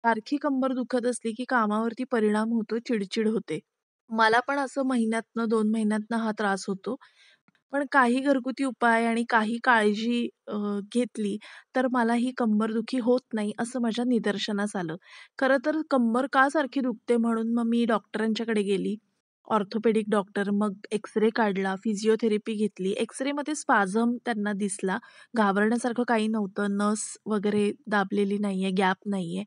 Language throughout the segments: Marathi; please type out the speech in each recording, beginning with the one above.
सारखी कंबर दुखत असली, की कामावरती परिणाम होतो, चिड होते. मला पण असं महिन्यातनं 2 महिन्यातनं हा त्रास होतो. पण काही घरगुती उपाय आणि काही काळजी घेतली, तर मला ही कंबरदुखी होत नाही, असं माझ्या निदर्शनास आलं. खरं तर कंबर का सारखी दुखते म्हणून मग मी डॉक्टरांच्याकडे गेली. ऑर्थोपेडिक डॉक्टर, मग एक्स-रे काढला, फिजिओथेरपी घेतली. एक्स-रेमध्ये स्पाझम त्यांना दिसला. घाबरण्यासारखं काही नव्हतं. नस वगैरे दाबलेली नाहीये, गॅप नाहीये.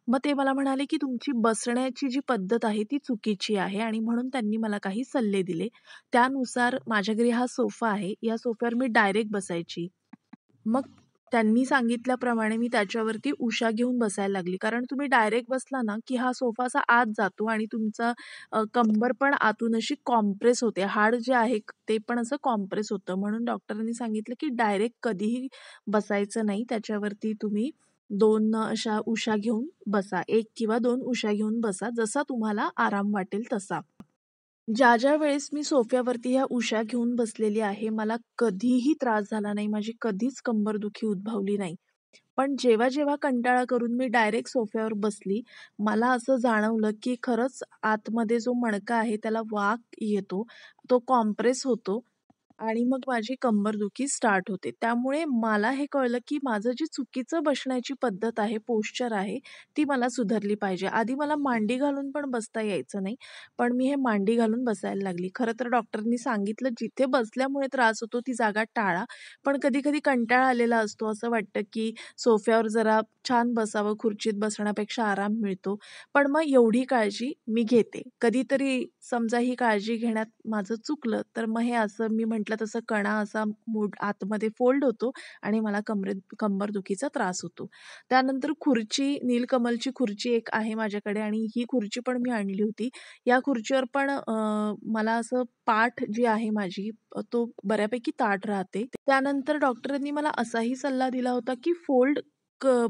मग ते मला म्हणाले, की तुमची बसण्याची जी पद्धत आहे ती चुकीची आहे आणि म्हणून त्यांनी मला काही सल्ले दिले. त्यानुसार माझ्या घरी हा सोफा आहे. या सोफ्यावर मी डायरेक्ट बसायची. मग त्यांनी सांगितल्याप्रमाणे मी त्याच्यावरती उशा घेऊन बसायला लागली. कारण तुम्ही डायरेक्ट बसला ना, की हा सोफा असा आत जातो आणि तुमचा कंबर पण आतून अशी कॉम्प्रेस होते. हाड जे आहे ते पण असं कॉम्प्रेस होतं. म्हणून डॉक्टरांनी सांगितलं, की डायरेक्ट कधीही बसायचं नाही. त्याच्यावरती तुम्ही 2 अशा उशा घेऊन बसा. 1 किंवा 2 उशा घेऊन बसा. जसा तुम्हाला आराम वाटेल तसा. ज्या वेळेस मी सोफ्यावरती ह्या उशा घेऊन बसलेली आहे, मला कधीही त्रास झाला नाही. माझी कधीच कंबरदुखी उद्भवली नाही. पण जेव्हा कंटाळा करून मी डायरेक्ट सोफ्यावर बसली, मला असं जाणवलं, की खरंच आतमध्ये जो मणका आहे त्याला वाक येतो, तो कॉम्प्रेस होतो आणि मग माझी कंबरदुखी स्टार्ट होते. त्यामुळे मला हे कळलं, की माझं जी चुकीचं बसण्याची पद्धत आहे, पोश्चर आहे, ती मला सुधारली पाहिजे. आधी मला मांडी घालून पण बसता यायचं नाही. पण मी हे मांडी घालून बसायला लागली. खरं तर डॉक्टरांनी सांगितलं, जिथे बसल्यामुळे त्रास होतो ती जागा टाळा. पण कधी-कधी कंटाळा आलेला असतो. असं वाटतं, की सोफ्यावर जरा छान बसावं, खुर्चीत बसण्यापेक्षा आराम मिळतो. पण मग एवढी काळजी मी घेते. कधीतरी समजा ही काळजी घेण्यात माझं चुकलं, तर मग हे असं मी म्हटलं तसं कणा असा आतमध्ये फोल्ड होतो आणि मला कंबरदुखीचा त्रास होतो. त्यानंतर खुर्ची, नीलकमलची खुर्ची एक आहे माझ्याकडे आणि ही खुर्ची पण मी आणली होती. या खुर्चीवर पण मला असं पाठ जी आहे माझी तो बऱ्यापैकी ताठ राहते. त्यानंतर डॉक्टरांनी मला असाही सल्ला दिला होता, की फोल्ड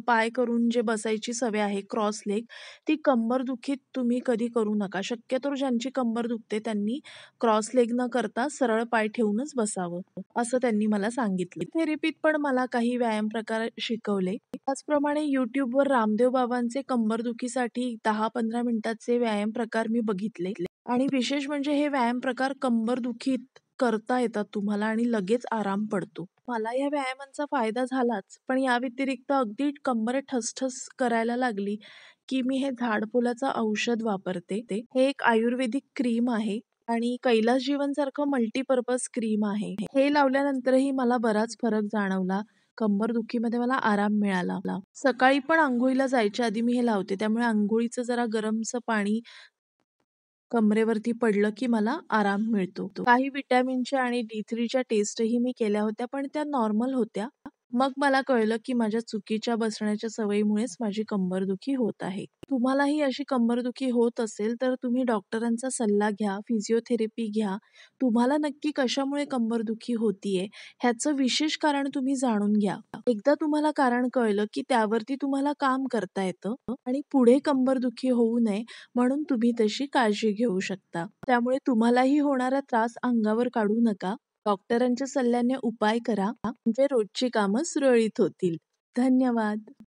पाय करून जे बसायची सवय आहे क्रॉस लेग, ती कंबरदुखीत तुम्ही कधी करू नका. शक्यतो ज्यांची कंबर दुखते त्यांनी क्रॉस लेग न करता सरळ पाय ठेवूनच बसावं, असं त्यांनी मला सांगितलं. थेरपीत पण मला काही व्यायाम प्रकार शिकवले. त्याचप्रमाणे YouTubeवर रामदेव बाबांचे कंबरदुखीसाठी 10-15 मिनिटाचे व्यायाम प्रकार मी बघितले आणि विशेष म्हणजे हे व्यायाम प्रकार कंबरदुखीत करता येतात तुम्हाला आणि लगेच आराम पडतो. मला या व्यायामांचा फायदा झालाच, पण या व्यतिरिक्त अगदी कंबर ठसठस करायला लागली, की मी हे झाडफुलाचं औषध वापरते. हे एक आयुर्वेदिक क्रीम आहे आणि कैलास जीवनसारखं मल्टीपर्पज क्रीम आहे. हे लावल्यानंतरही मला बराच फरक जाणवला. कंबरदुखीमध्ये मला आराम मिळाला. सकाळी पण अंघोळीला जायच्या आधी मी हे लावते. त्यामुळे अंघोळीचं जरा गरमसं पाणी कमरेवरती पडलं, की मला आराम मिळतो. काही व्हिटॅमिनच्या आणि D3च्या टेस्टही मी केल्या होत्या, पण त्या नॉर्मल होत्या. मग मला कळलं, की माझ्या चुकीच्या बसण्याच्या सवयीमुळेच माझी कंबरदुखी होत आहे. तुम्हालाही अशी कंबरदुखी होत असेल, तर तुम्ही डॉक्टरांचा सल्ला घ्या, फिजिओथेरपी घ्या. तुम्हाला नक्की कशामुळे कंबरदुखी होतीये, ह्याचं विशेष कारण तुम्ही जाणून घ्या. एकदा तुम्हाला कारण कळलं, की त्यावरती तुम्हाला काम करता येतं आणि पुढे कंबरदुखी होऊ नये म्हणून तुम्ही तशी काळजी घेऊ शकता. त्यामुळे तुम्हालाही होणारा त्रास अंगावर काढू नका. डॉक्टरांच्या सल्ल्याने उपाय करा, म्हणजे रोजची कामं सुरळीत होतील. धन्यवाद.